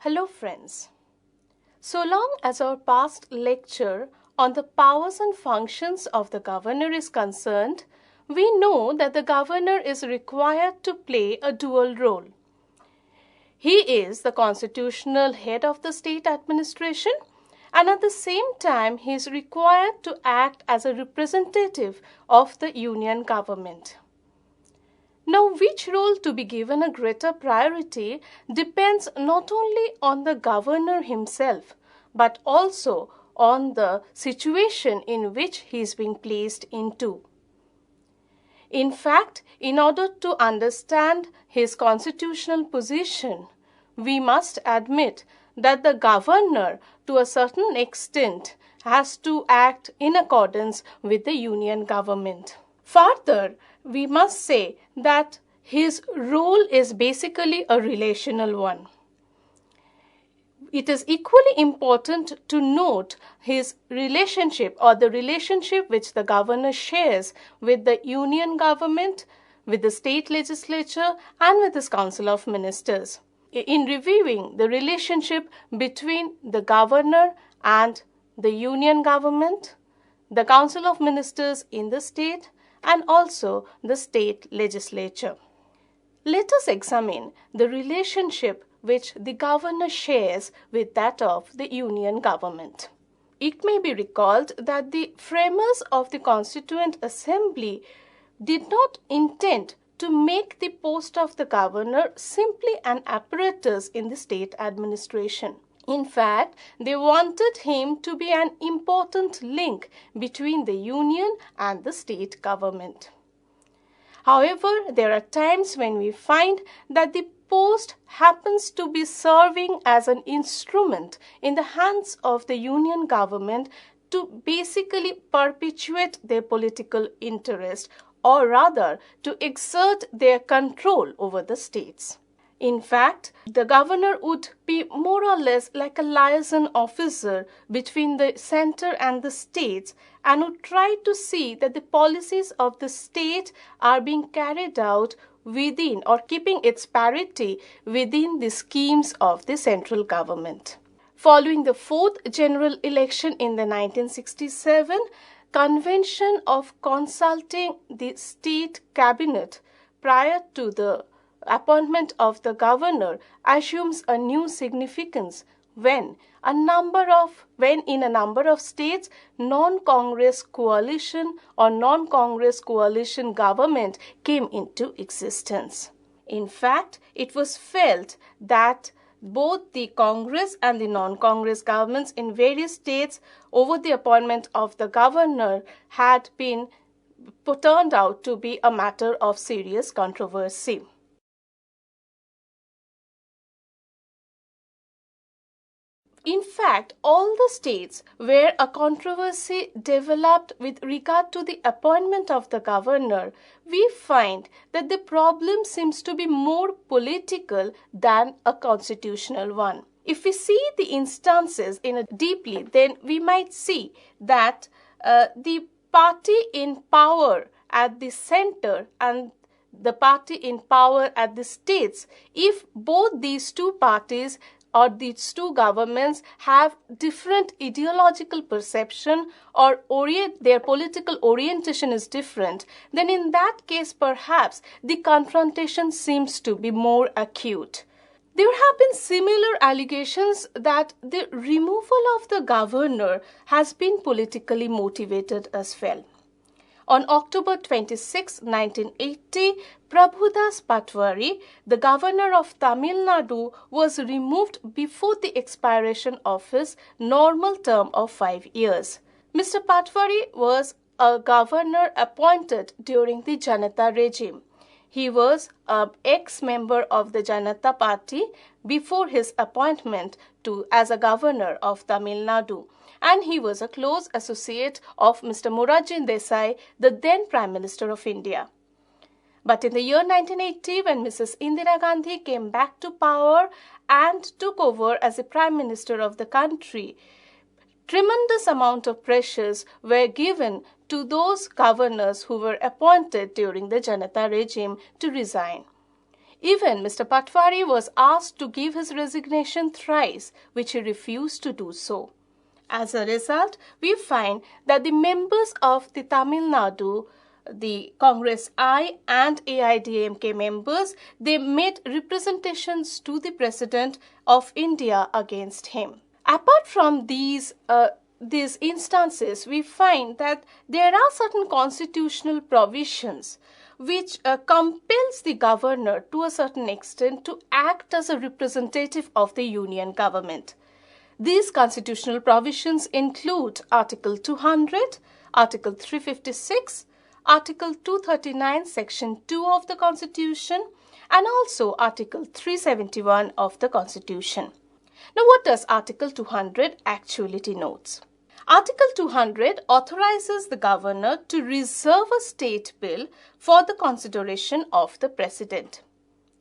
Hello friends. So long as our past lecture on the powers and functions of the governor is concerned, we know that the governor is required to play a dual role. He is the constitutional head of the state administration, and at the same time he is required to act as a representative of the union government. Now, which role to be given a greater priority depends not only on the governor himself, but also on the situation in which he is being placed into. In fact, in order to understand his constitutional position, we must admit that the governor, to a certain extent, has to act in accordance with the union government. Further, we must say that his role is basically a relational one. It is equally important to note his relationship or the relationship which the governor shares with the union government, with the state legislature, and with his council of ministers. In reviewing the relationship between the governor and the union government, the council of ministers in the state, and also the state legislature. Let us examine the relationship which the governor shares with that of the union government. It may be recalled that the framers of the Constituent Assembly did not intend to make the post of the governor simply an apparatus in the state administration. In fact, they wanted him to be an important link between the union and the state government. However, there are times when we find that the post happens to be serving as an instrument in the hands of the union government to basically perpetuate their political interest, or rather to exert their control over the states. In fact, the governor would be more or less like a liaison officer between the center and the states and would try to see that the policies of the state are being carried out within or keeping its parity within the schemes of the central government. Following the fourth general election in the 1967 convention of consulting the state cabinet prior to the appointment of the governor assumes a new significance when in a number of states non-Congress coalition or non-Congress coalition government came into existence. In fact, it was felt that both the Congress and the non-Congress governments in various states over the appointment of the governor had been turned out to be a matter of serious controversy. In fact, all the states where a controversy developed with regard to the appointment of the governor, we find that the problem seems to be more political than a constitutional one. If we see the instances deeply, then we might see that the party in power at the center and the party in power at the states, if both these two parties or these two governments have different ideological perception or their political orientation is different, then in that case perhaps the confrontation seems to be more acute. There have been similar allegations that the removal of the governor has been politically motivated as well. On October 26, 1980, Prabhudas Patwari, the governor of Tamil Nadu, was removed before the expiration of his normal term of 5 years. Mr. Patwari was a governor appointed during the Janata regime. He was an ex-member of the Janata Party before his appointment as a governor of Tamil Nadu, and he was a close associate of Mr. Morarji Desai, the then Prime Minister of India. But in the year 1980, when Mrs. Indira Gandhi came back to power and took over as the Prime Minister of the country, tremendous amount of pressures were given to those governors who were appointed during the Janata regime to resign. Even Mr. Patwari was asked to give his resignation thrice, which he refused to do so. As a result, we find that the members of the Tamil Nadu, the Congress I and AIDMK members, they made representations to the President of India against him. Apart from these instances, we find that there are certain constitutional provisions which compels the governor to a certain extent to act as a representative of the union government. These constitutional provisions include Article 200, Article 356, Article 239, Section 2 of the Constitution, and also Article 371 of the Constitution. Now, what does Article 200 actually denotes? Article 200 authorizes the governor to reserve a state bill for the consideration of the president.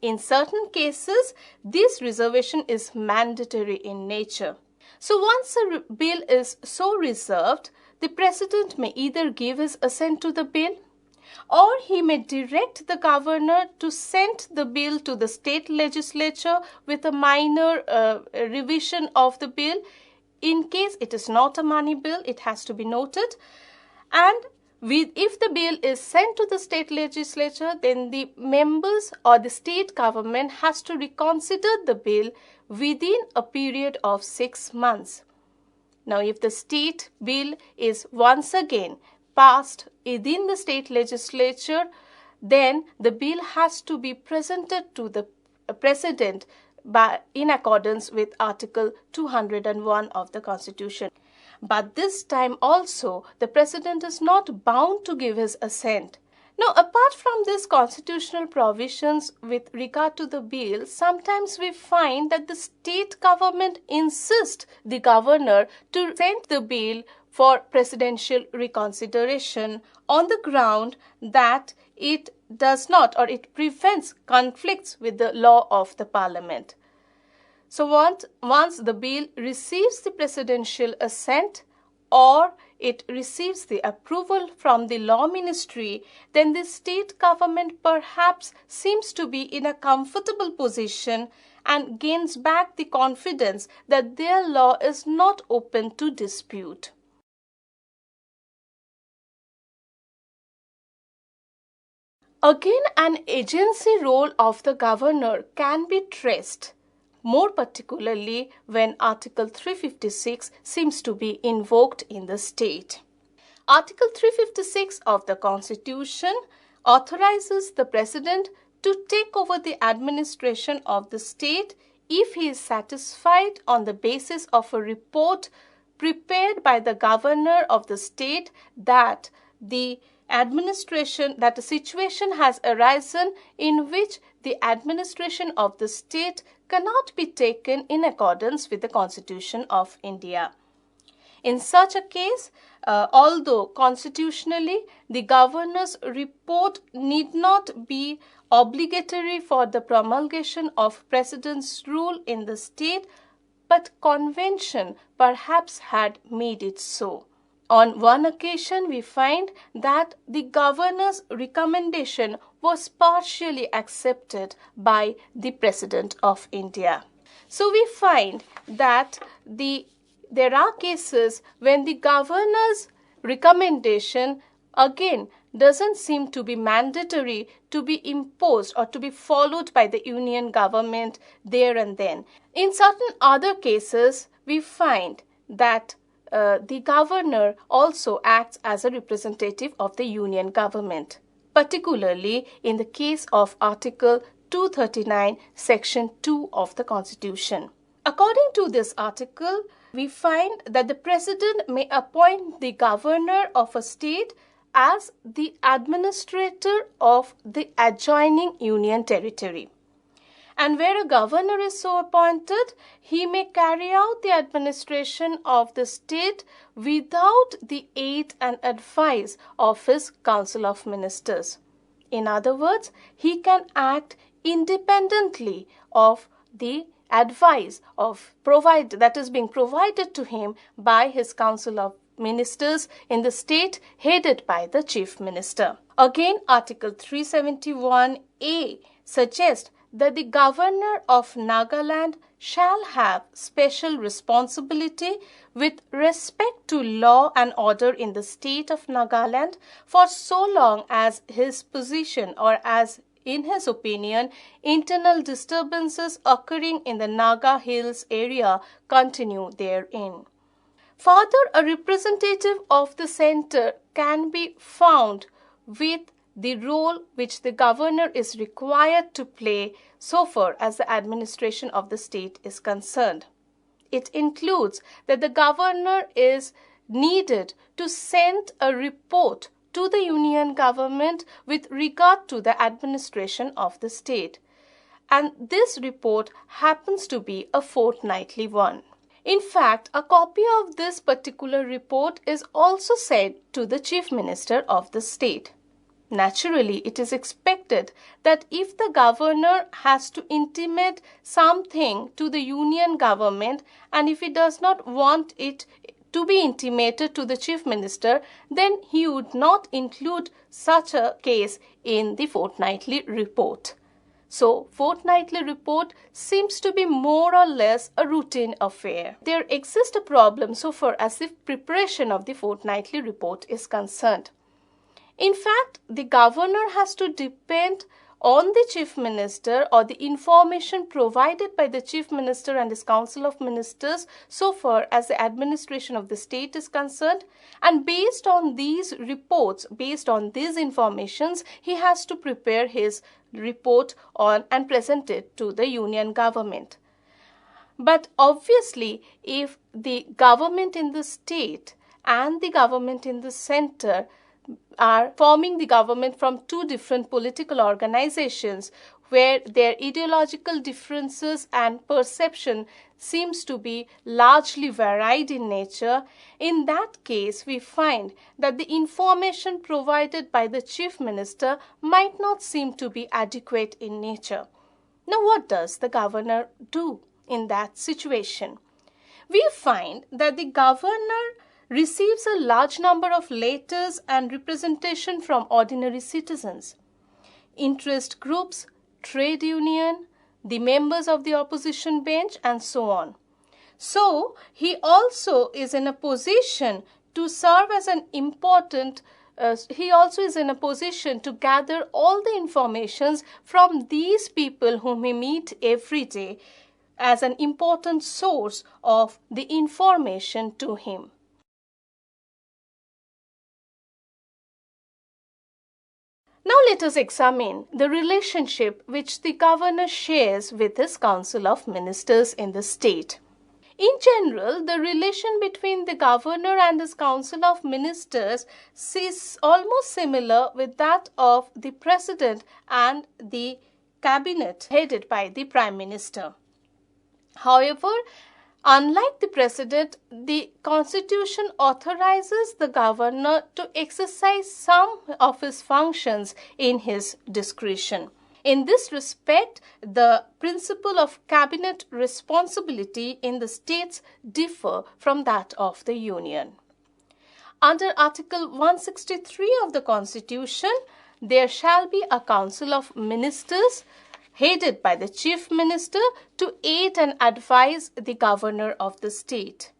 In certain cases, this reservation is mandatory in nature. So once a bill is so reserved, the president may either give his assent to the bill, or he may direct the governor to send the bill to the state legislature with a minor revision of the bill. In case it is not a money bill, it has to be noted. And if the bill is sent to the state legislature, then the members or the state government has to reconsider the bill within a period of 6 months. Now, if the state bill is once again passed within the state legislature, then the bill has to be presented to the president in accordance with Article 201 of the Constitution. But this time also, the president is not bound to give his assent. Now, apart from these constitutional provisions with regard to the bill, sometimes we find that the state government insists the governor to send the bill for presidential reconsideration on the ground that it does not, or it prevents conflicts with the law of the parliament. So once the bill receives the presidential assent or it receives the approval from the law ministry, then the state government perhaps seems to be in a comfortable position and gains back the confidence that their law is not open to dispute. Again, an agency role of the governor can be traced, more particularly when Article 356 seems to be invoked in the state. Article 356 of the Constitution authorizes the President to take over the administration of the state if he is satisfied on the basis of a report prepared by the governor of the state that the situation has arisen in which the administration of the state cannot be taken in accordance with the Constitution of India. In such a case, although constitutionally the governor's report need not be obligatory for the promulgation of president's rule in the state, but convention perhaps had made it so. On one occasion, we find that the governor's recommendation was partially accepted by the President of India. So we find that there are cases when the governor's recommendation again doesn't seem to be mandatory to be imposed or to be followed by the union government there and then. In certain other cases, we find that the governor also acts as a representative of the union government, particularly in the case of Article 239, Section 2 of the Constitution. According to this article, we find that the President may appoint the governor of a state as the administrator of the adjoining union territory. And where a governor is so appointed, he may carry out the administration of the state without the aid and advice of his Council of Ministers. In other words, he can act independently of the advice that is being provided to him by his Council of Ministers in the state headed by the Chief Minister. Again, Article 371A suggests that the governor of Nagaland shall have special responsibility with respect to law and order in the state of Nagaland for so long as his position, or as in his opinion, internal disturbances occurring in the Naga Hills area continue therein. Further, a representative of the center can be found with the role which the governor is required to play so far as the administration of the state is concerned. It includes that the governor is needed to send a report to the union government with regard to the administration of the state, and this report happens to be a fortnightly one. In fact, a copy of this particular report is also sent to the Chief Minister of the state. Naturally, it is expected that if the governor has to intimate something to the union government, and if he does not want it to be intimated to the Chief Minister, then he would not include such a case in the fortnightly report. So, fortnightly report seems to be more or less a routine affair. There exists a problem so far as the preparation of the fortnightly report is concerned. In fact, the governor has to depend on the Chief Minister or the information provided by the Chief Minister and his Council of Ministers so far as the administration of the state is concerned, and based on these reports, based on these informations, he has to prepare his report on and present it to the union government. But obviously, if the government in the state and the government in the center are forming the government from two different political organizations where their ideological differences and perception seems to be largely varied in nature, in that case we find that the information provided by the Chief Minister might not seem to be adequate in nature. Now, what does the governor do in that situation? We find that the governor receives a large number of letters and representation from ordinary citizens, interest groups, trade union, the members of the opposition bench, and so on. So, he also is in a position to serve as an important he also is in a position to gather all the informations from these people whom he meets every day as an important source of the information to him. Now let us examine the relationship which the governor shares with his Council of Ministers in the state. In general, the relation between the governor and his Council of Ministers is almost similar with that of the President and the Cabinet headed by the Prime Minister. However, unlike the President, the Constitution authorizes the governor to exercise some of his functions in his discretion. In this respect, the principle of cabinet responsibility in the states differ from that of the Union. Under Article 163 of the Constitution, there shall be a Council of Ministers headed by the Chief Minister to aid and advise the governor of the state.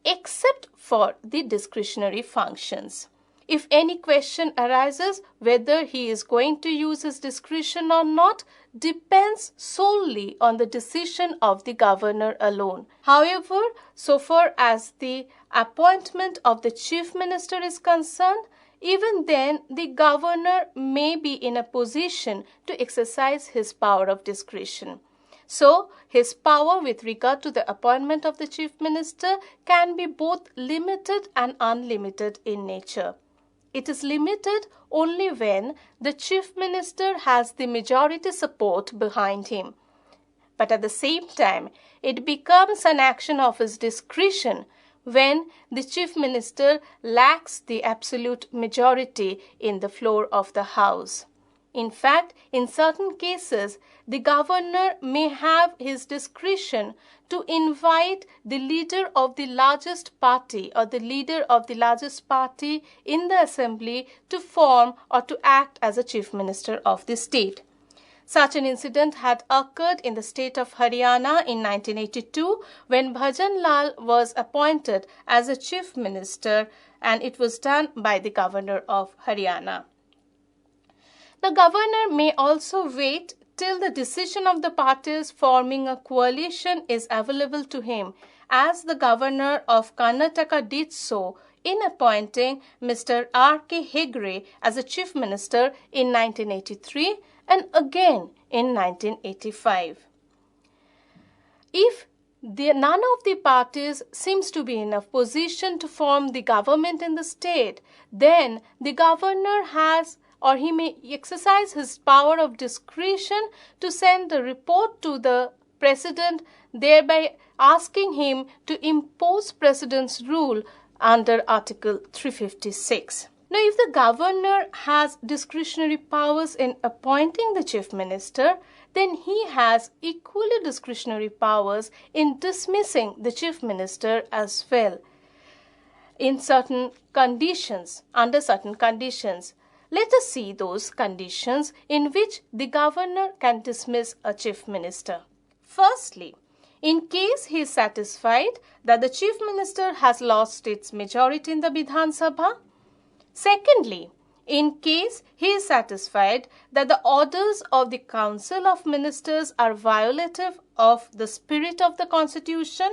Except for the discretionary functions. If any question arises whether he is going to use his discretion or not depends solely on the decision of the governor alone. However, so far as the appointment of the Chief Minister is concerned, even then the governor may be in a position to exercise his power of discretion. So, his power with regard to the appointment of the Chief Minister can be both limited and unlimited in nature. It is limited only when the Chief Minister has the majority support behind him. But at the same time, it becomes an action of his discretion when the Chief Minister lacks the absolute majority in the floor of the House. In fact, in certain cases, the governor may have his discretion to invite the leader of the largest party or the leader of the largest party in the assembly to form or to act as a chief minister of the state. Such an incident had occurred in the state of Haryana in 1982 when Bhajan Lal was appointed as a chief minister, and it was done by the governor of Haryana. The governor may also wait till the decision of the parties forming a coalition is available to him, as the governor of Karnataka did so in appointing Mr. R.K. Hegde as a chief minister in 1983 and again in 1985. If none of the parties seems to be in a position to form the government in the state, then the governor has or he may exercise his power of discretion to send a report to the president, thereby asking him to impose president's rule under Article 356. Now, if the governor has discretionary powers in appointing the chief minister, then he has equally discretionary powers in dismissing the chief minister as well in certain conditions, under certain conditions. Let us see those conditions in which the governor can dismiss a chief minister. Firstly, in case he is satisfied that the chief minister has lost its majority in the Vidhan Sabha. Secondly, in case he is satisfied that the orders of the Council of Ministers are violative of the spirit of the Constitution,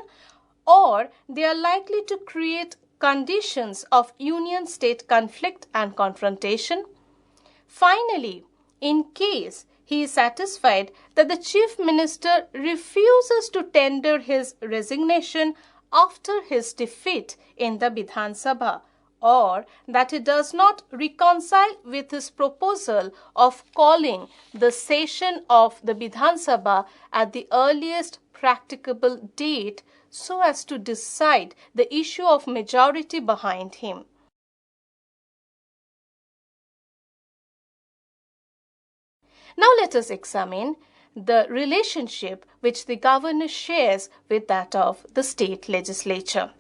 or they are likely to create conditions of union-state conflict and confrontation. Finally, in case he is satisfied that the chief minister refuses to tender his resignation after his defeat in the Vidhan Sabha, or that he does not reconcile with his proposal of calling the session of the Vidhan Sabha at the earliest practicable date so as to decide the issue of majority behind him. Now let us examine the relationship which the governor shares with that of the state legislature.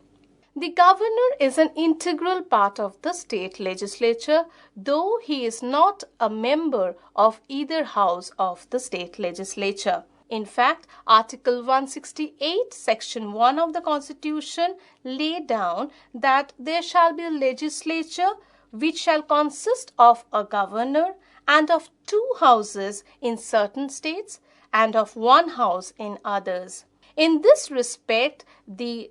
The governor is an integral part of the state legislature, though he is not a member of either house of the state legislature. In fact, Article 168, Section 1 of the Constitution lay down that there shall be a legislature which shall consist of a governor and of 2 houses in certain states and of 1 house in others. In this respect, the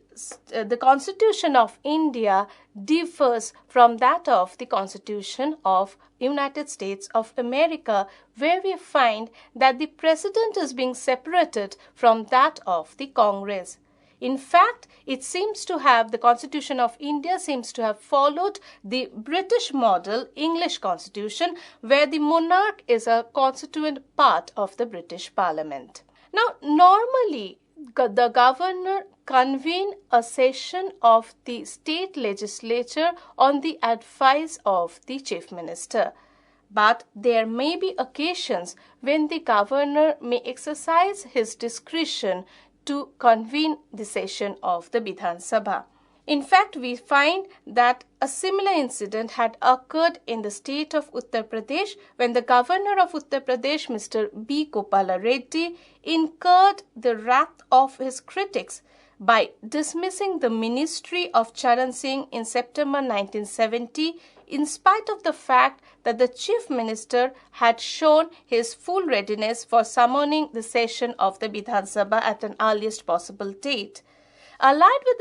Constitution of India differs from that of the Constitution of United States of America, where we find that the President is being separated from that of the Congress. In fact, the Constitution of India seems to have followed the British model English Constitution, where the monarch is a constituent part of the British Parliament. Now, normally, the governor convene a session of the state legislature on the advice of the chief minister. But there may be occasions when the governor may exercise his discretion to convene the session of the Vidhan Sabha. In fact, we find that a similar incident had occurred in the state of Uttar Pradesh when the governor of Uttar Pradesh, Mr. B. Gopala Reddy, incurred the wrath of his critics by dismissing the ministry of Charan Singh in September 1970, in spite of the fact that the chief minister had shown his full readiness for summoning the session of the Vidhan Sabha at an earliest possible date. Allied with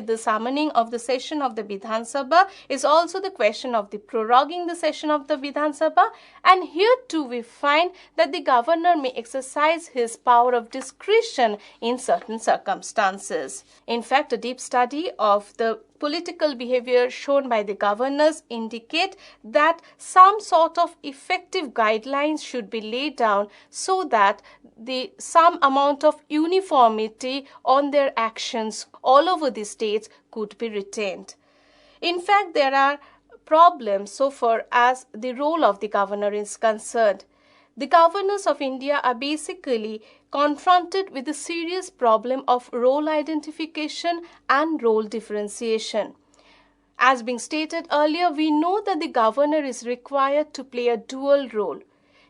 the summoning of the session of the Vidhan Sabha is also the question of the proroguing the session of the Vidhan Sabha, and here too we find that the governor may exercise his power of discretion in certain circumstances. In fact, a deep study of the political behavior shown by the governors indicate that some sort of effective guidelines should be laid down so that some amount of uniformity on their actions all over the states could be retained. In fact, there are problem so far as the role of the governor is concerned. The governors of India are basically confronted with the serious problem of role identification and role differentiation. As being stated earlier, we know that the governor is required to play a dual role.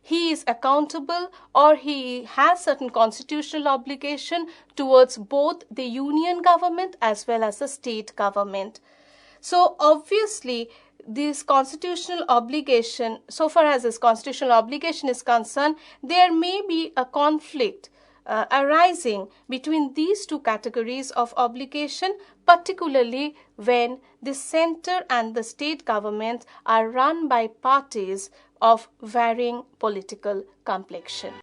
He is accountable, or he has certain constitutional obligation towards both the union government as well as the state government. So obviously, this constitutional obligation, so far as this constitutional obligation is concerned, there may be a conflict arising between these two categories of obligation, particularly when the center and the state governments are run by parties of varying political complexion.